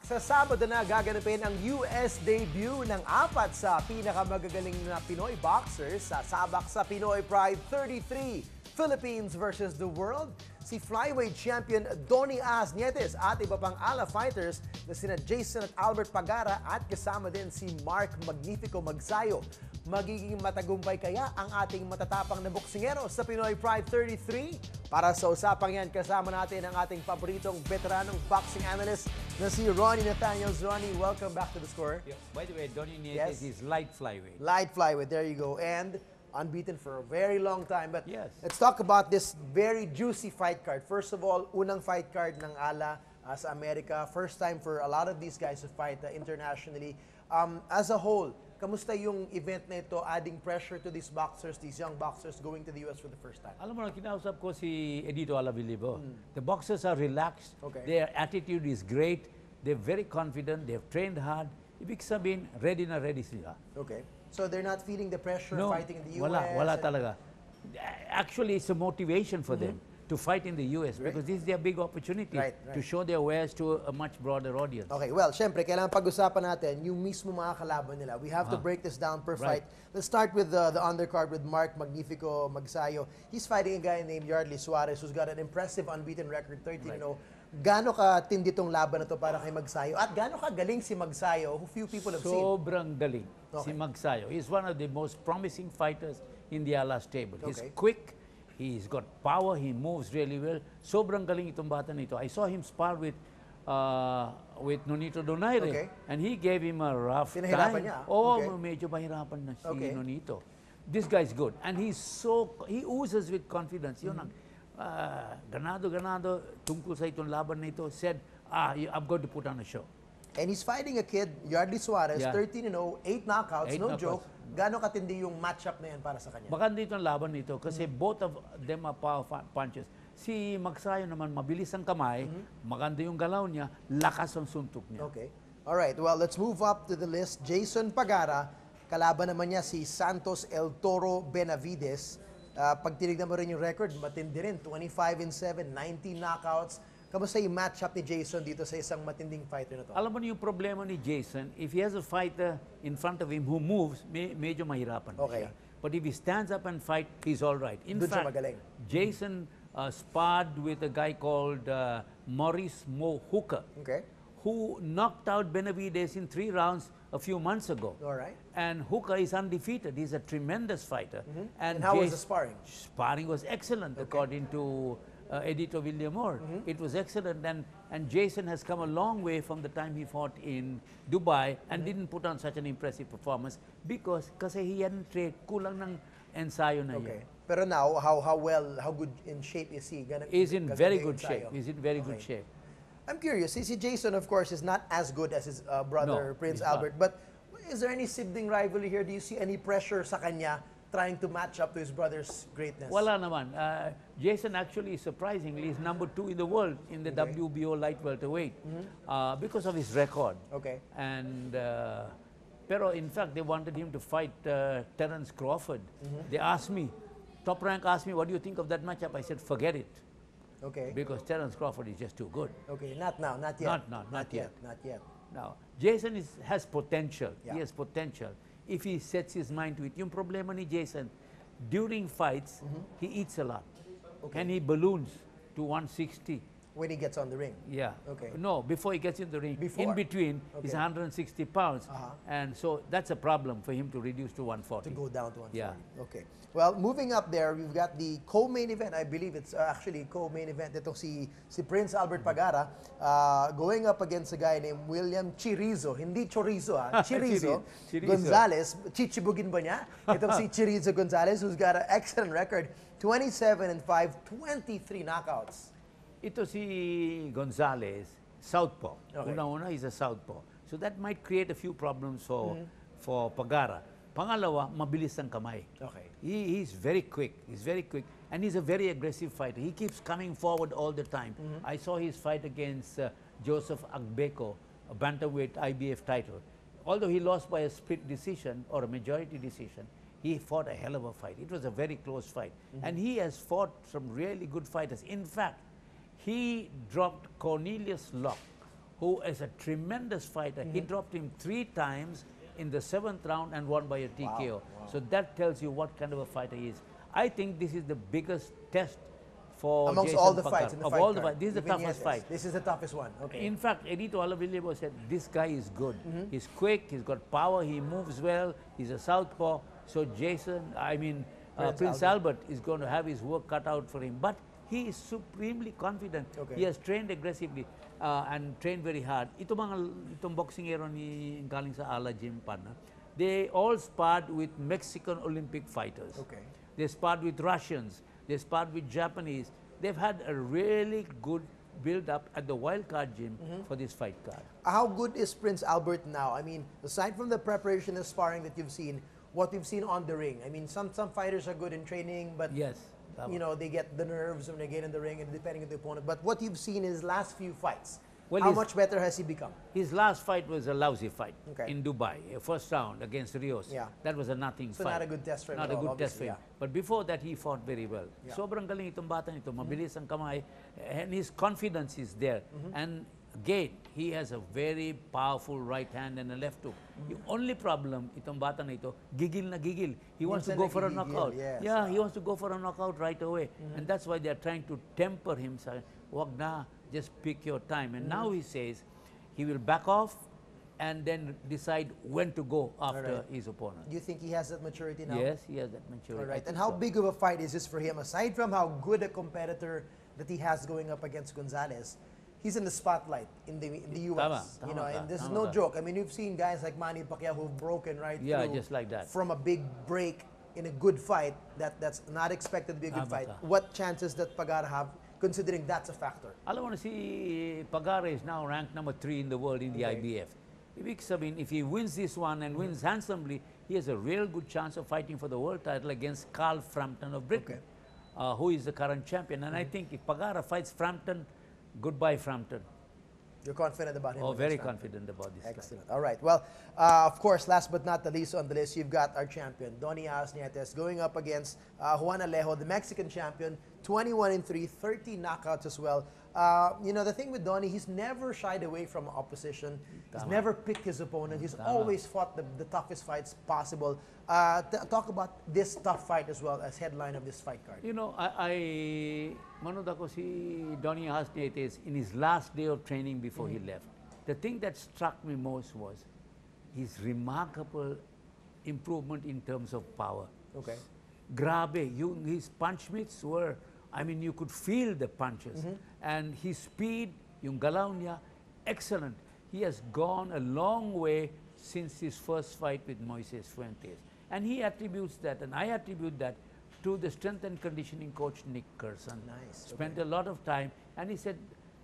Sa Sabado na gaganapin ang US debut ng apat sa pinakamagagaling na Pinoy boxers sa sabak sa Pinoy Pride 33. Philippines versus the world. Si flyweight champion Ronnie Nathanielsz at iba pang ala fighters na sina Jason at Albert Pagara at kasama din si Mark Magnifico Magsayo. Magiging matagumpay kaya ang ating matatapang na boksingero sa Pinoy Pride 33? Para sa usapang yan, kasama natin ang ating paboritong veteranong boxing analyst na si Ronnie Nathanielsz. Ronnie, welcome back to The Score. Yeah. By the way, Ronnie Nathanielsz is light flyweight. Light flyweight, there you go. And unbeaten for a very long time. But yes, let's talk about this very juicy fight card. First of all, unang fight card ng ala sa Amerika. First time for a lot of these guys to fight internationally. As a whole, kamusta yung event na ito, adding pressure to these boxers, these young boxers going to the US for the first time? Alam mo na, kinausap ko si Edito Alabilibo. The boxers are relaxed. Okay. Their attitude is great. They're very confident. They've trained hard. Ibig sabihin, ready na ready sila. Okay. So they're not feeling the pressure No, fighting in the US? wala talaga. Actually, it's a motivation for them to fight in the US because this is their big opportunity to show their wares to a much broader audience. Okay, well, syempre, kailangan pag-usapan natin yung mismo mga kalaban nila. We have to break this down per fight. Let's start with the undercard with Mark Magnifico Magsayo. He's fighting a guy named Yardley Suarez who's got an impressive unbeaten record, 13-0. Gaano ka tindi tong laban na to para kay Magsayo? At gaano ka galing si Magsayo, who few people have seen? Sobrang galing si Magsayo. He's one of the most promising fighters in the alas table. He's quick. He's got power. He moves really well. Sobrang galing itong bata nito. I saw him spar with Nonito Donaire, and he gave him a rough Pinahirapan time. niya. Medyo mahirapan na si Nonito. This guy's good, and he oozes with confidence. Yun ang ganado tungkol sa itong laban na ito. Said, I'm going to put on a show. And he's fighting a kid, Yardley Suarez, 13-0, 8 knockouts, no joke. Gaano katindi yung matchup na yan para sa kanya? Maganda itong laban nito kasi both of them are powerful punches. Si Magsayo naman, mabilis ang kamay, maganda yung galaw niya, lakas ang suntok niya. Okay. Alright, well, let's move up to the list. Jason Pagara, kalaban naman niya si Santos El Toro Benavides. Pag tinignan mo rin yung record, matindi rin, 25-7, 19 knockouts. Kamusta yung matchup ni Jason dito sa isang matinding fighter na to? Alam mo yung problema ni Jason, if he has a fighter in front of him who moves, medyo mahirapan siya. But if he stands up and fight, he's all right. In fact, Jason sparred with a guy called Maurice Mo Hooker, who knocked out Benavides in 3 rounds a few months ago. And Hooker is undefeated. He's a tremendous fighter. And how was the sparring? Sparring was excellent, according to Edito Villamor. It was excellent, and Jason has come a long way from the time he fought in Dubai and didn't put on such an impressive performance because kasi he hadn't trained, kulang ng ensayo na yan. Pero now, how good in shape is he? He's in very good shape. He's in very good shape. I'm curious, si Jason, of course, is not as good as his brother, Prince Albert, but is there any sibling rivalry here? Do you see any pressure sa kanya trying to match up to his brother's greatness? Wala naman. Jason actually, surprisingly, is number 2 in the world in the WBO light welterweight because of his record. And pero in fact, they wanted him to fight Terence Crawford. They asked me, Top Rank asked me, what do you think of that matchup? I said, forget it. Because Terence Crawford is just too good. Not now, not yet. Not yet. Not yet. Now, Jason has potential. He has potential. If he sets his mind to it. Yung problema ni Jason, during fights, he eats a lot. And he balloons to 160. When he gets on the ring? No, before he gets in the ring. In between, he's 160 pounds. And so that's a problem for him to reduce to 140. To go down to 140. Well, moving up there, we've got the co-main event. I believe it's actually co-main event. Itong si Prince Albert Pagara going up against a guy named William Chirizo. Hindi Chorizo, Chirizo. Gonzalez. Chichibugin ba niya? Itong si Chirizo Gonzalez, who's got an excellent record. 27-5, 23 knockouts. Ito si Gonzalez, southpaw. Una-una, he's a southpaw. So that might create a few problems for Pagara. Pangalawa, mabilis ang kamay. He's very quick. He's very quick. And he's a very aggressive fighter. He keeps coming forward all the time. I saw his fight against Joseph Agbeko, a bantamweight IBF title. Although he lost by a split decision or a majority decision, he fought a hell of a fight. It was a very close fight. And he has fought some really good fighters. In fact, he dropped Cornelius Locke, who is a tremendous fighter. He dropped him 3 times in the 7th round and won by a TKO. Wow. So that tells you what kind of a fighter he is. I think this is the biggest test for amongst Jason all the Pagara. fights in the of fight all the card. fights. This is the Even toughest Nietes. fight. This is the toughest one. Okay. In fact, Edito Alavillibo said, this guy is good. He's quick, he's got power, he moves well, he's a southpaw. So Prince Albert is going to have his work cut out for him. But he is supremely confident. Okay. He has trained aggressively and trained very hard. Itong boxingero ni galing sa Ala Gym partner, they all sparred with Mexican Olympic fighters. Okay. They sparred with Russians. They sparred with Japanese. They've had a really good build-up at the Wild Card Gym for this fight card. How good is Prince Albert now? I mean, aside from the preparation and sparring that you've seen, what we've seen on the ring. I mean, some fighters are good in training, but Yes. you know, they get the nerves when they get in the ring and depending on the opponent. But what you've seen in his last few fights, Well, how much better has he become? His last fight was a lousy fight Okay. in Dubai, a first round against Rios. Yeah. That was a nothing So fight. not a good test for him Not at a all, good test for obviously, him. But before that, he fought very well. Yeah. Sobrang galing itong bata nito, mabilis ang kamay, and his confidence is there. And again, he has a very powerful right hand and a left hook. The only problem, itong bata na ito, gigil na gigil. He wants to Minsan go for a nagigigil, knockout. yes. Yeah, he wants to go for a knockout right away. And that's why they're trying to temper him. Say, wag na, just pick your time. And now he says he will back off and then decide when to go after his opponent. Do you think he has that maturity now? Yes, he has that maturity. All right. I And think how so. big of a fight is this for him? Aside from how good a competitor that he has going up against Gonzalez, he's in the spotlight in the US. Tama you know, ka, and this is tama no ka. joke. I mean, you've seen guys like Manny Pacquiao who've broken right Yeah, through just like that. from a big break in a good fight that's not expected to be a good Tama fight. ka. What chances does Pagara have, considering that's a factor? Alam mo na si Pagara is now ranked number 3 in the world in the IBF. Ibig sabihin, if he wins this one and wins handsomely, he has a real good chance of fighting for the world title against Carl Frampton of Britain, who is the current champion. And I think if Pagara fights Frampton, goodbye Frampton. You're confident about him? Oh, very against Frampton? confident about this guy. Excellent. All right. Well, of course, last but not the least on the list, you've got our champion, Ronnie Nathanielsz, going up against Juan Alejo, the Mexican champion, 21-3, 30 knockouts as well. You know, the thing with Donnie, he's never shied away from opposition. He's Tama. never picked his opponent. He's Tama. always fought the toughest fights possible. Talk about this tough fight as well as headline of this fight card. You know, manood ako si Ronnie Nathanielsz in his last day of training before he left. The thing that struck me most was his remarkable improvement in terms of power. Okay. Grabe, his punch mitts were, I mean, you could feel the punches. And his speed, yung galaw niya, excellent. He has gone a long way since his first fight with Moises Fuentes. And he attributes that, and I attribute that to the strength and conditioning coach, Nick Carson. Nice. Spent a lot of time, and he said,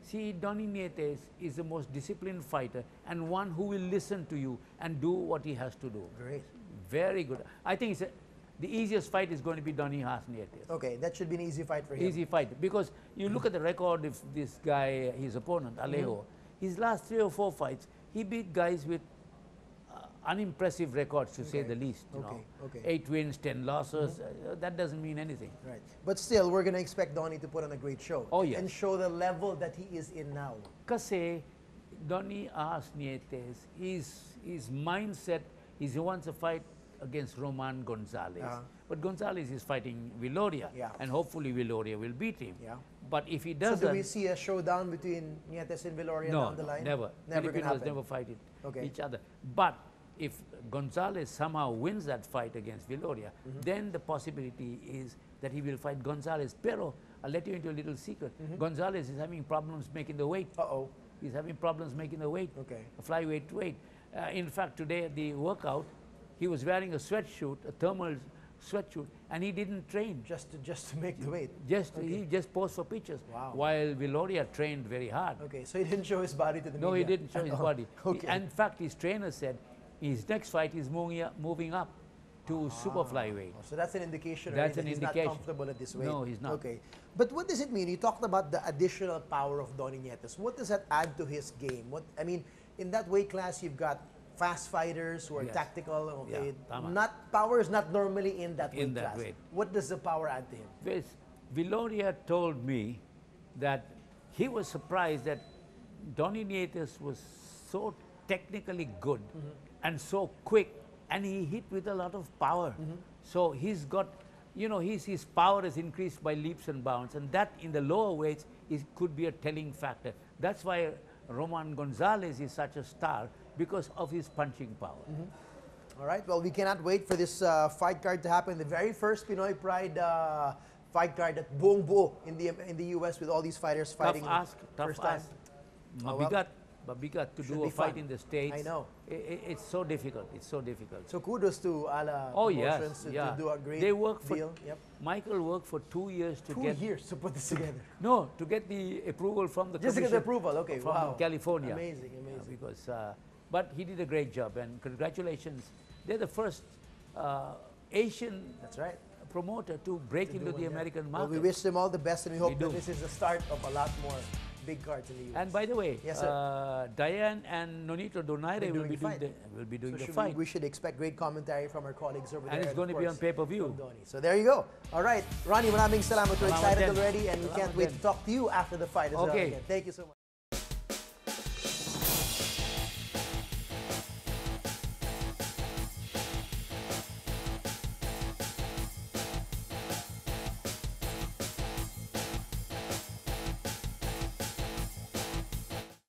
see, Ronnie Nathanielsz is the most disciplined fighter and one who will listen to you and do what he has to do. Great. Very good. I think the easiest fight is going to be Ronnie Nathanielsz. Okay, that should be an easy fight for him. Easy fight. Because you look at the record of this guy, his opponent, Alejo, his last 3 or 4 fights, he beat guys with unimpressive records, to say the least. You know. Okay. 8 wins, 10 losses. That doesn't mean anything. Right. But still, we're going to expect Donnie to put on a great show. Oh, yes. And show the level that he is in now. Kasi Ronnie Nathanielsz, his mindset is he wants to fight against Roman Gonzalez. But Gonzalez is fighting Viloria, and hopefully Viloria will beat him. But if he doesn't... So do we see a showdown between Nietes and Viloria down the line? Never. Never gonna Filipinos happen. never fight each other. But if Gonzalez somehow wins that fight against Viloria, then the possibility is that he will fight Gonzalez. Pero I'll let you into a little secret. Gonzalez is having problems making the weight. Uh-oh. He's having problems making the weight. Okay. A flyweight weight. In fact, today at the workout, he was wearing a sweatshirt, a thermal sweatshirt, and he didn't train. Just to make the weight. He just posed for pictures. Wow. While Viloria trained very hard. Okay, so he didn't show his body to the No, media. he didn't show his body. Okay. In fact, his trainer said his next fight is moving up to super flyweight. So that's an indication That's already an that he's indication. not comfortable at this weight. No, he's not. Okay. But what does it mean? You talked about the additional power of Donnie Nietes. What does that add to his game? I mean, in that weight class, you've got fast fighters who are tactical. Okay. Power is not normally in that weight class. What does the power add to him? Viloria told me that he was surprised that Ronnie Nathanielsz was so technically good and so quick, and he hit with a lot of power. So he's got, you know, his power has increased by leaps and bounds, and that in the lower weights could be a telling factor. That's why Roman Gonzalez is such a star, because of his punching power. All right, well, we cannot wait for this fight card to happen. The very first Pinoy Pride fight card at buong buo in the US, with all these fighters fighting Tough first time. ask. Mabigat to do a fight fun. in the States. I know. It's so difficult. It's so difficult. So kudos to Ala Oh Promotions yes, to do a great they work for, deal. Yep. Michael worked for 2 years to 2 years to put this together. No, to get the approval from the Just to get the commission approval, okay, from wow. California. Amazing, amazing. Because, but he did a great job, and congratulations. They're the first Asian That's right. promoter to break into the American market. Well, we wish them all the best, and we hope do. that this is the start of a lot more big cards in the US. And by the way, Yes, sir. Diane and Nonito Donaire will be doing the fight. We should expect great commentary from our colleagues over there. And it's going to be on pay-per-view. So there you go. All right, Ronnie, maraming salamat. We're Salamat excited din. already, and we Salamat can't wait din. to talk to you after the fight as well. Okay. Again. Thank you so much.